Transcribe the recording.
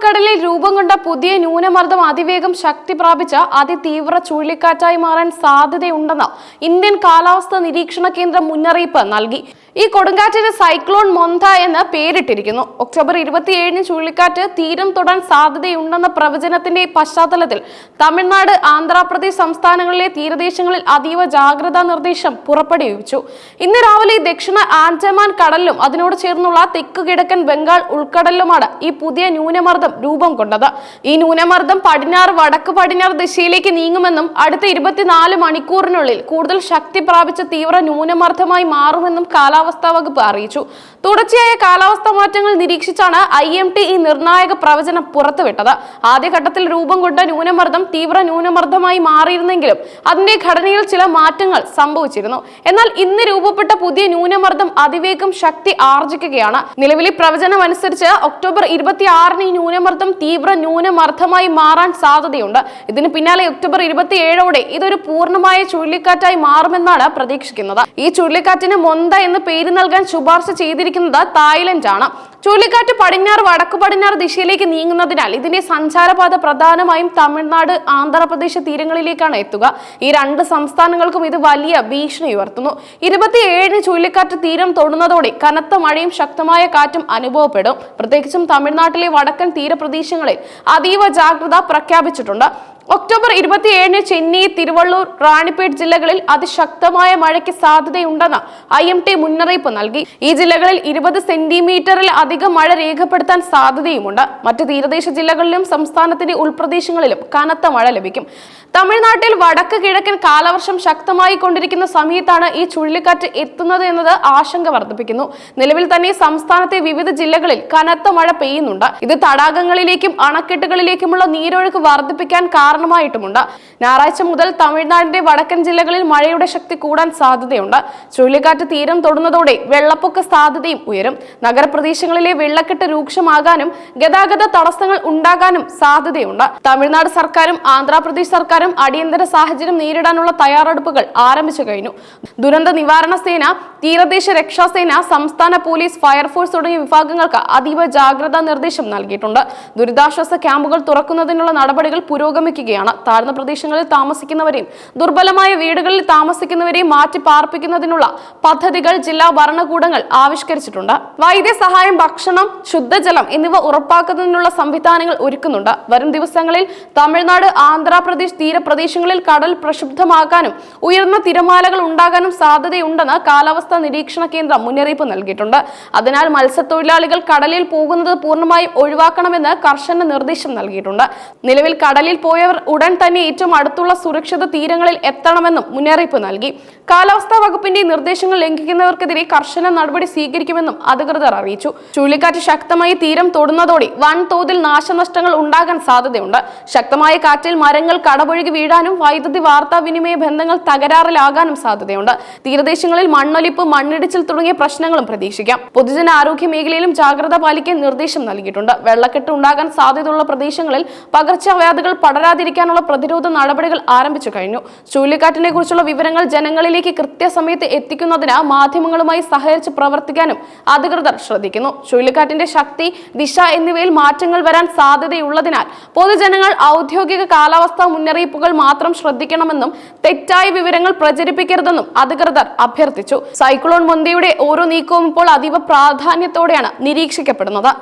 ഉൾക്കടലിൽ രൂപം കൊണ്ട പുതിയ ന്യൂനമർദ്ദം അതിവേഗം ശക്തി പ്രാപിച്ച അതിതീവ്ര ചുഴലിക്കാറ്റായി മാറാൻ സാധ്യതയുണ്ടെന്ന് ഇന്ത്യൻ കാലാവസ്ഥാ നിരീക്ഷണ കേന്ദ്രം മുന്നറിയിപ്പ് നൽകി. ഈ കൊടുങ്കാറ്റിന് സൈക്ലോൺ മൊന്ത എന്ന് പേരിട്ടിരിക്കുന്നു. ഒക്ടോബർ 27 ചുഴലിക്കാറ്റ് തീരം തൊടാൻ സാധ്യതയുണ്ടെന്ന പ്രവചനത്തിന്റെ പശ്ചാത്തലത്തിൽ തമിഴ്നാട്, ആന്ധ്രാപ്രദേശ് സംസ്ഥാനങ്ങളിലെ തീരദേശങ്ങളിൽ അതീവ ജാഗ്രതാ നിർദ്ദേശം പുറപ്പെടുവിച്ചു. ഇന്ന് രാവിലെ ദക്ഷിണ ആൻഡമാൻ കടലിലും അതിനോട് ചേർന്നുള്ള തെക്ക് കിഴക്കൻ ബംഗാൾ ഉൾക്കടലിലുമാണ് ഈ പുതിയ ന്യൂനമർദ്ദം രൂപം കൊണ്ടത്. ഈ ന്യൂനമർദ്ദം പടിഞ്ഞാറ് വടക്ക് പടിഞ്ഞാറ് ദിശയിലേക്ക് നീങ്ങുമെന്നും അടുത്ത 24 മണിക്കൂറിനുള്ളിൽ കൂടുതൽ ശക്തി പ്രാപിച്ച തീവ്ര ന്യൂനമർദ്ദമായി മാറുമെന്നും കാലാവസ്ഥാ വകുപ്പ് അറിയിച്ചു. തുടർച്ചയായ കാലാവസ്ഥാ മാറ്റങ്ങൾ നിരീക്ഷിച്ചാണ് IMD ഈ നിർണായക പ്രവചനം പുറത്തുവിട്ടത്. ആദ്യഘട്ടത്തിൽ രൂപം കൊണ്ട ന്യൂനമർദ്ദം തീവ്ര ന്യൂനമർദ്ദമായി മാറിയിരുന്നെങ്കിലും അതിന്റെ ഘടനയിൽ ചില മാറ്റങ്ങൾ സംഭവിച്ചിരുന്നു. എന്നാൽ ഇന്ന് രൂപപ്പെട്ട പുതിയ ന്യൂനമർദ്ദം അതിവേഗം ശക്തി ആർജിക്കുകയാണ്. നിലവിലെ പ്രവചനം അനുസരിച്ച് ഒക്ടോബർ 26 ഈ ന്യൂനമർദ്ദം തീവ്ര ന്യൂനമർദ്ദമായി മാറാൻ സാധ്യതയുണ്ട്. ഇതിന് പിന്നാലെ ഒക്ടോബർ 27ഓടെ ഇതൊരു പൂർണ്ണമായ ചുഴലിക്കാറ്റായി മാറുമെന്നാണ് പ്രതീക്ഷിക്കുന്നത്. ഈ ചുഴലിക്കാറ്റിന് മൊന്ത എന്ന് പേര് നൽകാൻ ശുപാർശ ചെയ്തിരിക്കുന്നത് തായ്ലൻഡ് ആണ്. ചുഴലിക്കാറ്റ് പടിഞ്ഞാറ് വടക്ക് പടിഞ്ഞാറ് ദിശയിലേക്ക് നീങ്ങുന്നതിനാൽ ഇതിന്റെ സഞ്ചാരപാത പ്രധാനമായും തമിഴ്നാട്, ആന്ധ്രാപ്രദേശ് തീരങ്ങളിലേക്കാണ് എത്തുക. ഈ രണ്ട് സംസ്ഥാനങ്ങൾക്കും ഇത് വലിയ ഭീഷണി ഉയർത്തുന്നു. 27 ചുഴലിക്കാറ്റ് തീരം തൊടുന്നതോടെ കനത്ത മഴയും ശക്തമായ കാറ്റും അനുഭവപ്പെടും. പ്രത്യേകിച്ചും തമിഴ്നാട്ടിലെ വടക്കൻ തീരപ്രദേശങ്ങളിൽ അതീവ ജാഗ്രത പ്രഖ്യാപിച്ചിട്ടുണ്ട്. ഒക്ടോബർ 27 ചെന്നൈ, തിരുവള്ളൂർ, റാണിപ്പേട്ട് ജില്ലകളിൽ അതിശക്തമായ മഴയ്ക്ക് സാധ്യതയുണ്ടെന്ന് IMD മുന്നറിയിപ്പ് നൽകി. ഈ ജില്ലകളിൽ 20 സെന്റിമീറ്ററിൽ അധികം മഴ രേഖപ്പെടുത്താൻ സാധ്യതയുമുണ്ട്. മറ്റ് തീരദേശ ജില്ലകളിലും സംസ്ഥാനത്തിന്റെ ഉൾപ്രദേശങ്ങളിലും കനത്ത മഴ ലഭിക്കും. തമിഴ്നാട്ടിൽ വടക്ക് കിഴക്കൻ കാലവർഷം ശക്തമായി കൊണ്ടിരിക്കുന്ന സമയത്താണ് ഈ ചുഴലിക്കാറ്റ് എത്തുന്നത് എന്നത് ആശങ്ക വർദ്ധിപ്പിക്കുന്നു. നിലവിൽ തന്നെ സംസ്ഥാനത്തെ വിവിധ ജില്ലകളിൽ കനത്ത മഴ പെയ്യുന്നുണ്ട്. ഇത് തടാകങ്ങളിലേക്കും അണക്കെട്ടുകളിലേക്കുമുള്ള നീരൊഴുക്ക് വർദ്ധിപ്പിക്കാൻ കാരണമായിട്ടുമുണ്ട്. ഞായറാഴ്ച മുതൽ തമിഴ്നാടിന്റെ വടക്കൻ ജില്ലകളിൽ മഴയുടെ ശക്തി കൂടാൻ സാധ്യതയുണ്ട്. ചുഴലിക്കാറ്റ് തീരം തൊടുന്നതോടെ വെള്ളപ്പൊക്ക സാധ്യതയും ഉയരും. നഗരപ്രദേശങ്ങളിലെ വെള്ളക്കെട്ട് രൂക്ഷമാകാനും ഗതാഗത തടസ്സങ്ങൾ ഉണ്ടാകാനും സാധ്യതയുണ്ട്. തമിഴ്നാട് സർക്കാരും ആന്ധ്രാപ്രദേശ് സർക്കാരും അടിയന്തര സാഹചര്യം നേരിടാനുള്ള തയ്യാറെടുപ്പുകൾ ആരംഭിച്ചു കഴിഞ്ഞു. ദുരന്ത നിവാരണ സേന, തീരദേശ രക്ഷാസേന, സംസ്ഥാന പോലീസ്, ഫയർഫോഴ്സ് തുടങ്ങിയ വിഭാഗങ്ങൾക്ക് അതീവ ജാഗ്രതാ നിർദ്ദേശം നൽകിയിട്ടുണ്ട്. ദുരിതാശ്വാസ ക്യാമ്പുകൾ തുറക്കുന്നതിനുള്ള നടപടികൾ പുരോഗമിക്കുകയാണ്. താഴ്ന്ന പ്രദേശങ്ങളിൽ താമസിക്കുന്നവരെയും ദുർബലമായ വീടുകളിൽ താമസിക്കുന്നവരെയും മാറ്റി പാർപ്പിക്കുന്നതിനുള്ള പദ്ധതികൾ ജില്ലാ ഭരണകൂടങ്ങൾ ആവിഷ്കരിച്ചിട്ടുണ്ട്. വൈദ്യസഹായം, ഭക്ഷണം, ശുദ്ധജലം എന്നിവ ഉറപ്പാക്കുന്നതിനുള്ള സംവിധാനങ്ങൾ ഒരുക്കുന്നുണ്ട്. വരും ദിവസങ്ങളിൽ തമിഴ്നാട്, ആന്ധ്രാപ്രദേശ് തീരപ്രദേശങ്ങളിൽ കടൽ പ്രക്ഷുബ്ധമാകാനും ഉയർന്ന തിരമാലകൾ ഉണ്ടാകാനും സാധ്യതയുണ്ടെന്ന് കാലാവസ്ഥാ നിരീക്ഷണ കേന്ദ്രം മുന്നറിയിപ്പ് നൽകിയിട്ടുണ്ട്. അതിനാൽ മത്സ്യത്തൊഴിലാളികൾ കടലിൽ പോകുന്നത് പൂർണ്ണമായും ഒഴിവാക്കണമെന്ന് കർശന നിർദ്ദേശം നൽകിയിട്ടുണ്ട്. നിലവിൽ കടലിൽ പോയവർ ഉടൻ തന്നെ ഏറ്റവും അടുത്തുള്ള സുരക്ഷിത തീരങ്ങളിൽ എത്തണമെന്നും മുന്നറിയിപ്പ് നൽകി. കാലാവസ്ഥാ വകുപ്പിന്റെ നിർദ്ദേശങ്ങൾ ലംഘിക്കുന്നവർക്കെതിരെ കർശന നടപടി സ്വീകരിക്കുമെന്നും അധികൃതർ അറിയിച്ചു. ചുഴലിക്കാറ്റ് ശക്തമായി തീരം തൊടുന്നതോടെ വൻതോതിൽ നാശനഷ്ടങ്ങൾ ഉണ്ടാകാൻ സാധ്യതയുണ്ട്. ശക്തമായ കാറ്റിൽ മരങ്ങൾ കടപുഴകി വീഴാനും വൈദ്യുതി വാർത്താവിനിമയ ബന്ധങ്ങൾ തകരാറിലാകാനും സാധ്യതയുണ്ട്. തീരദേശങ്ങളിൽ മണ്ണൊലിപ്പ്, മണ്ണിടിച്ചിൽ തുടങ്ങിയ പ്രശ്നങ്ങളും പ്രതീക്ഷിക്കാം. പൊതുജനാരോഗ്യ മേഖലയിലും ജാഗ്രത പാലിക്കാൻ നിർദ്ദേശം നൽകിയിട്ടുണ്ട്. വെള്ളക്കെട്ട് ഉണ്ടാകാൻ സാധ്യതയുള്ള പ്രദേശങ്ങളിൽ പകർച്ചവ്യാധികൾ പടരാതിരിക്കാനുള്ള പ്രതിരോധ നടപടികൾ ആരംഭിച്ചു കഴിഞ്ഞു. ചുഴലിക്കാറ്റിനെ കുറിച്ചുള്ള വിവരങ്ങൾ ജനങ്ങളിലേക്ക് കൃത്യസമയത്ത് എത്തിക്കുന്നതിന് മാധ്യമങ്ങളുമായി സഹകരിച്ച് പ്രവർത്തിക്കാനും അധികൃതർ ശ്രദ്ധിക്കുന്നു. ചുഴലിക്കാറ്റിന്റെ ശക്തി, ദിശ എന്നിവയിൽ മാറ്റങ്ങൾ വരാൻ സാധ്യതയുള്ളതിനാൽ പൊതുജനങ്ങൾ ഔദ്യോഗിക കാലാവസ്ഥാ മുന്നറിയിപ്പുകൾ മാത്രം ശ്രദ്ധിക്കണമെന്നും തെറ്റായ വിവരങ്ങൾ പ്രചരിപ്പിക്കരുതെന്നും അധികൃതർ അഭ്യർത്ഥിച്ചു. സൈക്ലോൺ മൊന്തയുടെ ഓരോ നീക്കവും ഇപ്പോൾ അതീവ പ്രാധാന്യത്തോടെയാണ് നിരീക്ഷിക്കപ്പെടുന്നത്.